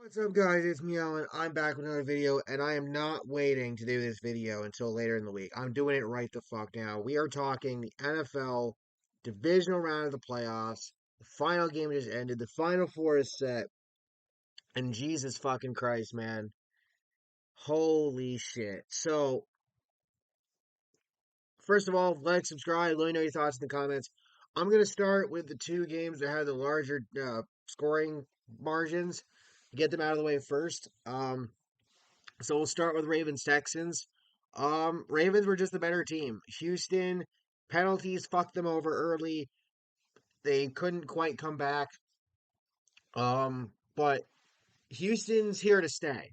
What's up, guys? It's me, Alan. I'm back with another video, and I am not waiting to do this video until later in the week. I'm doing it right the fuck now. We are talking the NFL divisional round of the playoffs. The final game just ended. The final four is set, and Jesus fucking Christ, man. Holy shit. So, first of all, like, subscribe, let me know your thoughts in the comments. I'm going to start with the two games that had the larger scoring margins. Get them out of the way first. So we'll start with Ravens Texans. Ravens were just the better team. Houston penalties fucked them over early. They couldn't quite come back. But Houston's here to stay.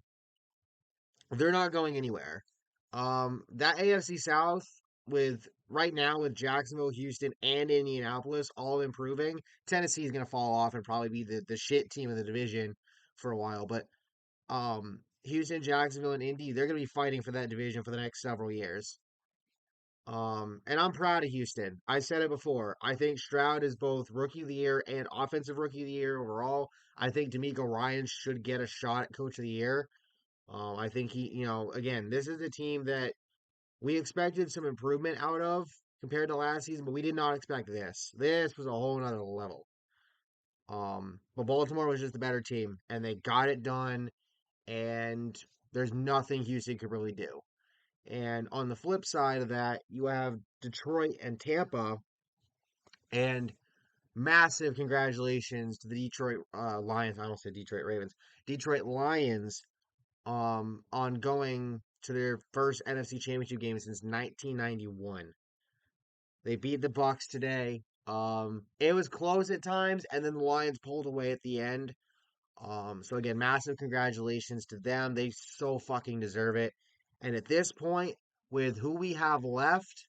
They're not going anywhere. That AFC South with right now with Jacksonville, Houston, and Indianapolis all improving. Tennessee is gonna fall off and probably be the shit team of the division for a while. But Houston, Jacksonville, and Indy, they're going to be fighting for that division for the next several years. And I'm proud of Houston. I said it before. I think Stroud is both rookie of the year and offensive rookie of the year overall. I think D'Amico Ryan should get a shot at coach of the year. I think again, this is a team that we expected some improvement out of compared to last season, but we did not expect this. This was a whole nother level. But Baltimore was just a better team, and they got it done and there's nothing Houston could really do. And on the flip side of that, you have Detroit and Tampa, and massive congratulations to the Detroit Lions. I don't say Detroit Ravens, Detroit Lions, on going to their first NFC Championship game since 1991. They beat the Bucks today. It was close at times, and then the Lions pulled away at the end. So again, massive congratulations to them. They so fucking deserve it. And at this point, with who we have left,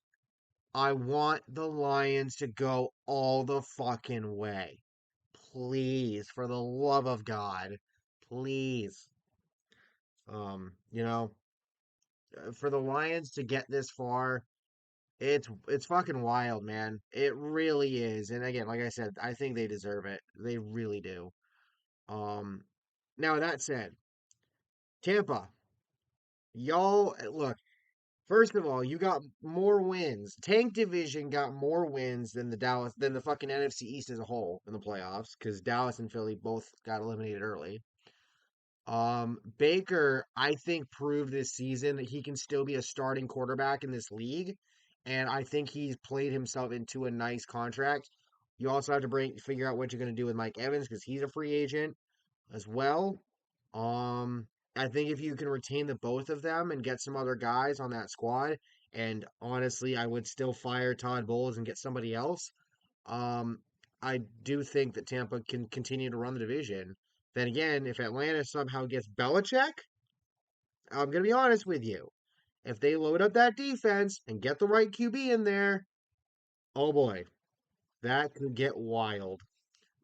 I want the Lions to go all the fucking way. Please, for the love of God, please. You know, for the Lions to get this far, it's fucking wild, man. It really is. And again, like I said, I think they deserve it. They really do. Um, Now that said, Tampa, y'all, look, first of all, you got more wins. Tank Division got more wins than the fucking NFC East as a whole in the playoffs, because Dallas and Philly both got eliminated early. Baker, I think, proved this season that he can still be a starting quarterback in this league. And I think he's played himself into a nice contract. You also have to figure out what you're going to do with Mike Evans because he's a free agent as well. Um, I think if you can retain the both of them and get some other guys on that squad, and honestly, I would still fire Todd Bowles and get somebody else. Um, I do think that Tampa can continue to run the division. Then again, if Atlanta somehow gets Belichick, I'm gonna be honest with you. If they load up that defense and get the right QB in there, oh boy, that could get wild.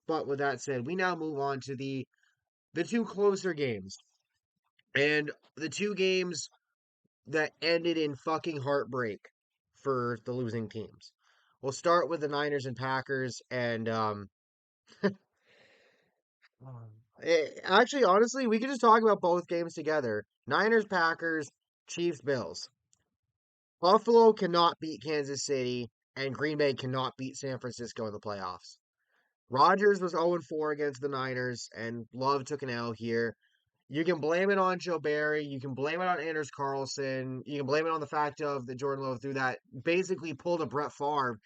But with that said, we now move on to the two closer games. And the two games that ended in fucking heartbreak for the losing teams. We'll start with the Niners and Packers, and actually, honestly, we could just talk about both games together. Niners, Packers, Chiefs, Bills. Buffalo cannot beat Kansas City, and Green Bay cannot beat San Francisco in the playoffs. Rodgers was 0-4 against the Niners, and Love took an L here. You can blame it on Joe Barry. You can blame it on Anders Carlson. You can blame it on the fact of that Jordan Love threw that basically pulled a Brett Favre.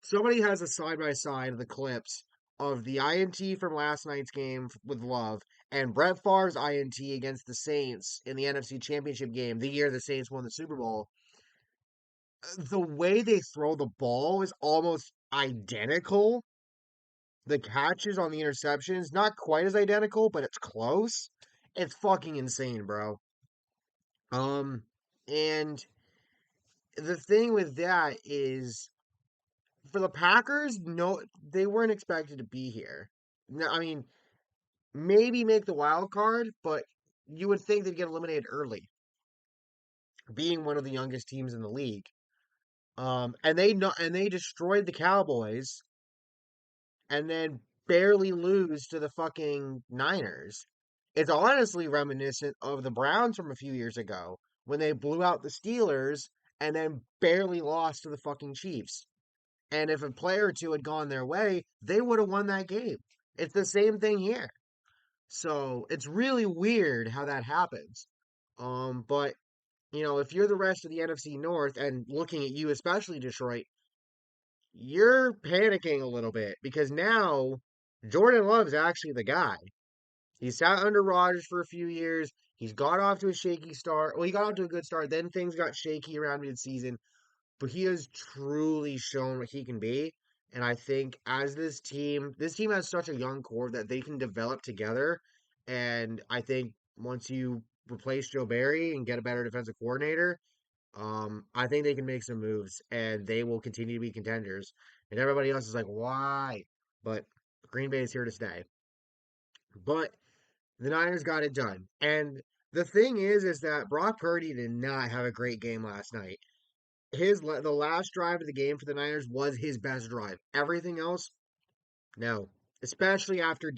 Somebody has a side by side of the clips of the INT from last night's game with Love and Brett Favre's INT against the Saints in the NFC Championship game, the year the Saints won the Super Bowl. The way they throw the ball is almost identical. The catches on the interceptions, not quite as identical, but it's close. It's fucking insane, bro. Um, and the thing with that is for the Packers, no, they weren't expected to be here. No, I mean, maybe make the wild card, but you would think they'd get eliminated early, being one of the youngest teams in the league. And they destroyed the Cowboys and then barely lose to the fucking Niners. It's honestly reminiscent of the Browns from a few years ago when they blew out the Steelers and then barely lost to the fucking Chiefs. And if a player or two had gone their way, they would have won that game. It's the same thing here. So it's really weird how that happens. But if you're the rest of the NFC North and looking at you, especially Detroit, you're panicking a little bit because now Jordan Love's actually the guy. He sat under Rodgers for a few years. He's got off to a shaky start. Well, he got off to a good start. Then things got shaky around midseason. But he has truly shown what he can be. And I think as this team has such a young core that they can develop together. And I think once you replace Joe Barry and get a better defensive coordinator, I think they can make some moves and they will continue to be contenders. And everybody else is like, why? But Green Bay is here to stay. But the Niners got it done. And the thing is that Brock Purdy did not have a great game last night. The last drive of the game for the Niners was his best drive. Everything else, no. Especially when after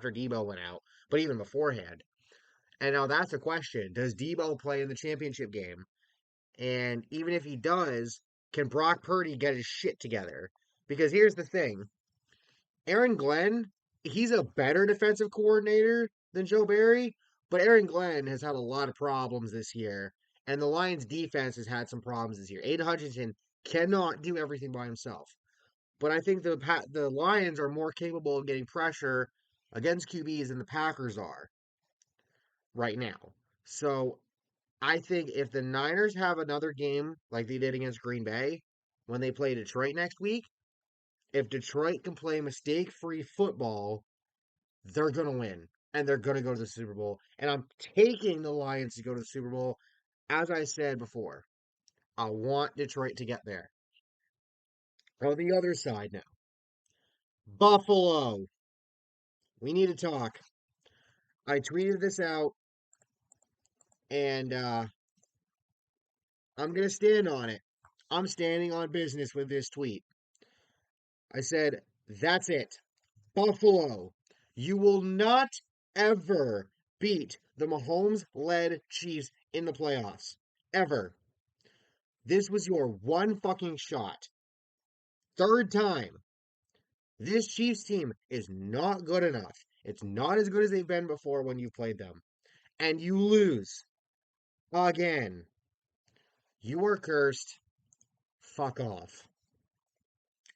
Debo went out, but even beforehand. And now that's a question. Does Debo play in the championship game? And even if he does, can Brock Purdy get his shit together? Because here's the thing. Aaron Glenn, he's a better defensive coordinator than Joe Barry, but Aaron Glenn has had a lot of problems this year, and the Lions defense has had some problems this year. Aiden Hutchinson cannot do everything by himself, but I think the Lions are more capable of getting pressure against QBs than the Packers are right now. So I think if the Niners have another game like they did against Green Bay when they play Detroit next week, if Detroit can play mistake-free football, they're going to win and they're going to go to the Super Bowl. And I'm taking the Lions to go to the Super Bowl. As I said before, I want Detroit to get there. On the other side now, Buffalo. We need to talk. I tweeted this out and I'm going to stand on it. I'm standing on business with this tweet. I said, that's it. Buffalo, you will not ever beat the Mahomes led Chiefs in the playoffs. Ever. This was your one fucking shot. Third time. This Chiefs team is not good enough. It's not as good as they've been before when you played them. And you lose. Again. You are cursed. Fuck off.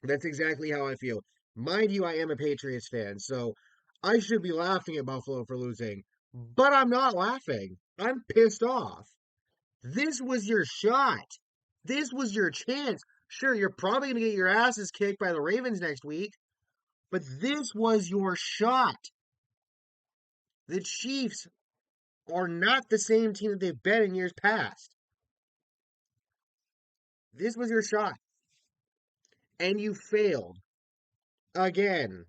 That's exactly how I feel. Mind you, I am a Patriots fan, so I should be laughing at Buffalo for losing. But I'm not laughing. I'm pissed off. This was your shot. This was your chance. Sure, you're probably going to get your asses kicked by the Ravens next week, but this was your shot. The Chiefs are not the same team that they've been in years past. This was your shot. And you failed. Again.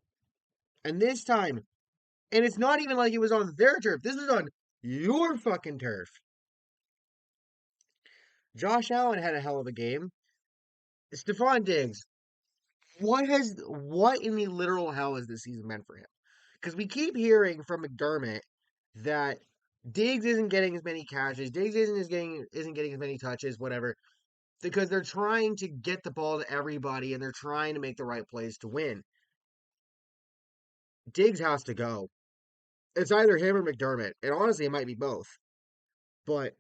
And this time, and it's not even like it was on their turf. This was on your fucking turf. Josh Allen had a hell of a game. Stephon Diggs, what in the literal hell has this season meant for him? Because we keep hearing from McDermott that Diggs isn't getting as many catches, Diggs isn't getting as many touches, whatever, because they're trying to get the ball to everybody and they're trying to make the right plays to win. Diggs has to go. It's either him or McDermott, and honestly, it might be both. But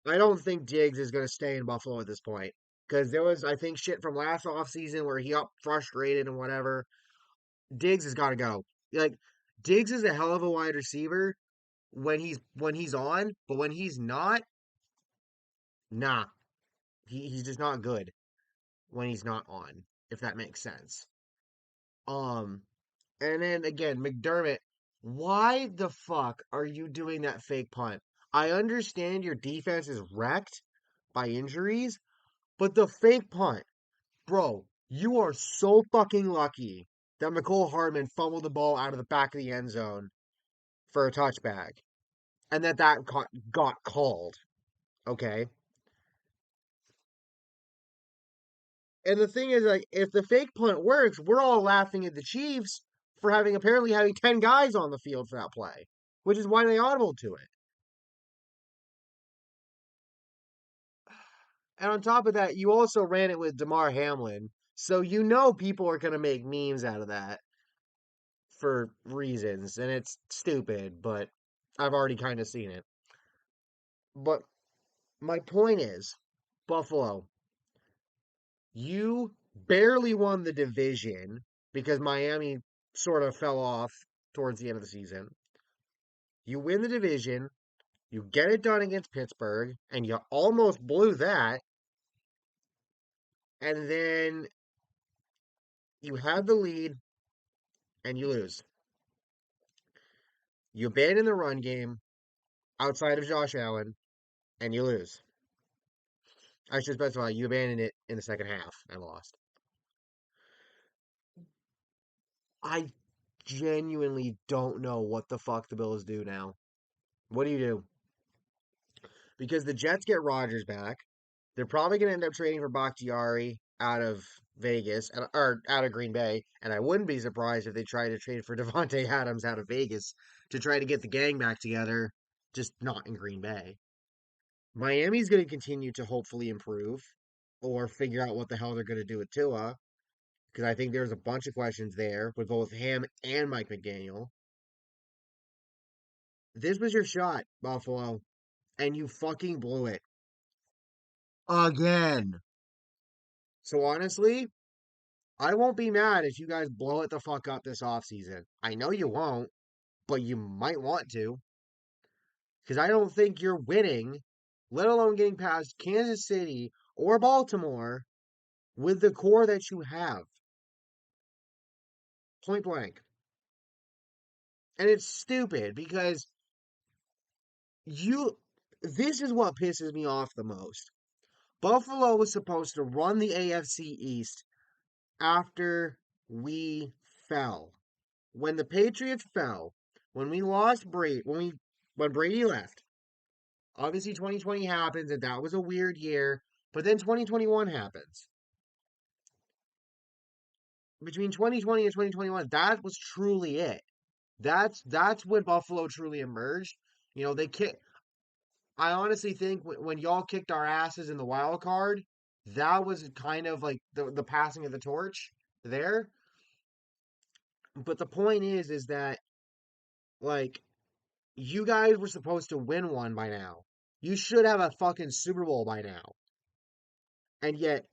I don't think Diggs is going to stay in Buffalo at this point because there was, I think, shit from last offseason where he got frustrated and whatever. Diggs has got to go. Like Diggs is a hell of a wide receiver when he's on, but when he's not, nah, he's just not good when he's not on. If that makes sense. Um, and then again, McDermott, why the fuck are you doing that fake punt? I understand your defense is wrecked by injuries, but the fake punt, bro, you are so fucking lucky that McCole Hardman fumbled the ball out of the back of the end zone for a touchback and that got called. Okay. And the thing is, like, if the fake punt works, we're all laughing at the Chiefs. for having apparently having 10 guys on the field for that play, which is why they audibled to it. And on top of that, you also ran it with Damar Hamlin. So you know people are going to make memes out of that for reasons. And it's stupid, but I've already kind of seen it. But my point is Buffalo, you barely won the division because Miami sort of fell off towards the end of the season. You win the division, you get it done against Pittsburgh, and you almost blew that. And then you have the lead and you lose. You abandon the run game outside of Josh Allen and you lose. I should specify you abandoned it in the second half and lost. I genuinely don't know what the fuck the Bills do now. What do you do? Because the Jets get Rodgers back. They're probably going to end up trading for Bakhtiari out of Vegas or out of Green Bay, and I wouldn't be surprised if they try to trade for Devontae Adams out of Vegas to try to get the gang back together, just not in Green Bay. Miami's going to continue to hopefully improve or figure out what the hell they're going to do with Tua, because I think there's a bunch of questions there with both him and Mike McDaniel. This was your shot, Buffalo, and you fucking blew it again. So honestly, I won't be mad if you guys blow it the fuck up this offseason. I know you won't, but you might want to. Because I don't think you're winning, let alone getting past Kansas City or Baltimore with the core that you have. Point blank. And it's stupid because you. This is what pisses me off the most. Buffalo was supposed to run the AFC East after we fell. When the Patriots fell, when we lost Brady, when Brady left, obviously 2020 happens and that was a weird year, but then 2021 happens. Between 2020 and 2021, that was truly it. That's when Buffalo truly emerged. You know, they kick. I honestly think when y'all kicked our asses in the wild card, that was kind of like the passing of the torch there. But the point is that like you guys were supposed to win one by now. You should have a fucking Super Bowl by now. And yet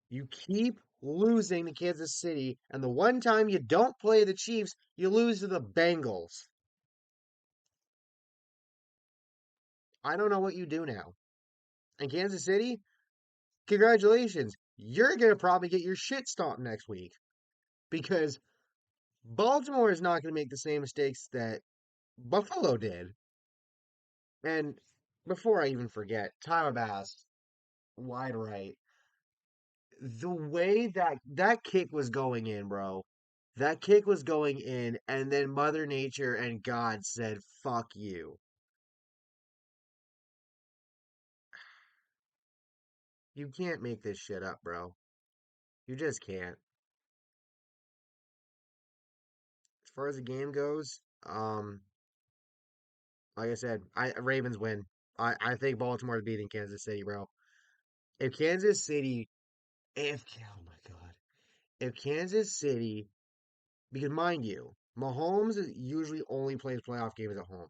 you keep losing to Kansas City, and the one time you don't play the Chiefs, you lose to the Bengals. I don't know what you do now. And Kansas City, congratulations. You're going to probably get your shit stomped next week because Baltimore is not going to make the same mistakes that Buffalo did. And before I even forget, Tyler Bass, wide right. The way that kick was going in, bro. That kick was going in, and then Mother Nature and God said, fuck you. You can't make this shit up, bro. You just can't. As far as the game goes, like I said, I Ravens win. I think Baltimore's beating Kansas City, bro. If Kansas City, if oh my god, if Kansas City, because mind you, Mahomes usually only plays playoff games at home.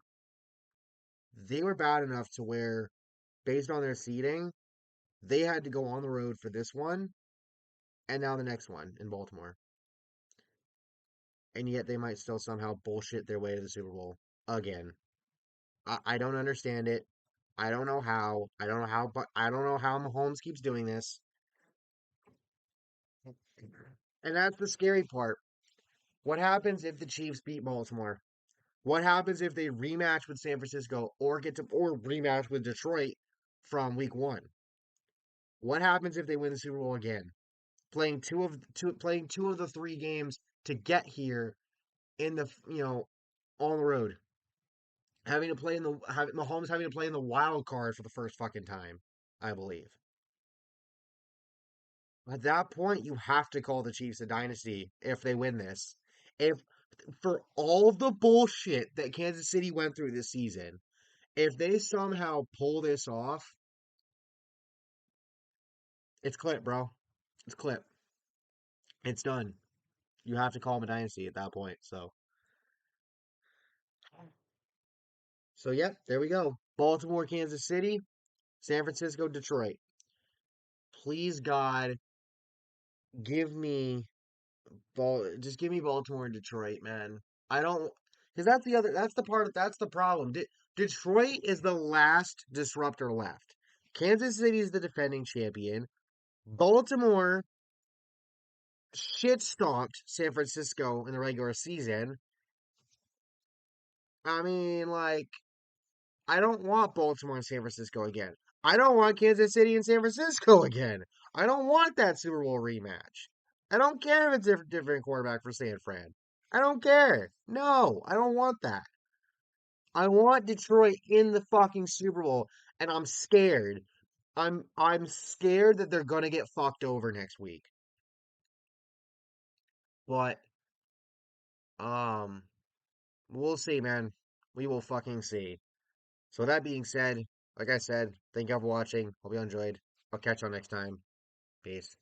They were bad enough to where, based on their seeding, they had to go on the road for this one and now the next one in Baltimore. And yet they might still somehow bullshit their way to the Super Bowl again. I don't understand it. I don't know how. I don't know how. But I don't know how Mahomes keeps doing this. And that's the scary part. What happens if the Chiefs beat Baltimore? What happens if they rematch with San Francisco or rematch with Detroit from Week 1? What happens if they win the Super Bowl again? Playing two of the three games to get here in the on the road, having to play in the Mahomes having to play in the wild card for the first fucking time, I believe. At that point, you have to call the Chiefs a dynasty if they win this. If For all the bullshit that Kansas City went through this season, if they somehow pull this off, it's clip, bro. It's clip. It's done. You have to call them a dynasty at that point. So yep, there we go. Baltimore, Kansas City, San Francisco, Detroit. Please God, give me just give me Baltimore and Detroit, man. I don't because that's the part that's the problem. Detroit is the last disruptor left. Kansas City is the defending champion. Baltimore shit stomped San Francisco in the regular season. I mean, like, I don't want Baltimore and San Francisco again. I don't want Kansas City and San Francisco again. I don't want that Super Bowl rematch. I don't care if it's a different quarterback for San Fran. I don't care. No, I don't want that. I want Detroit in the fucking Super Bowl, and I'm scared. I'm scared that they're gonna get fucked over next week. But um, we'll see, man. We will fucking see. So that being said, like I said, thank you all for watching. Hope you enjoyed. I'll catch y'all next time. Peace.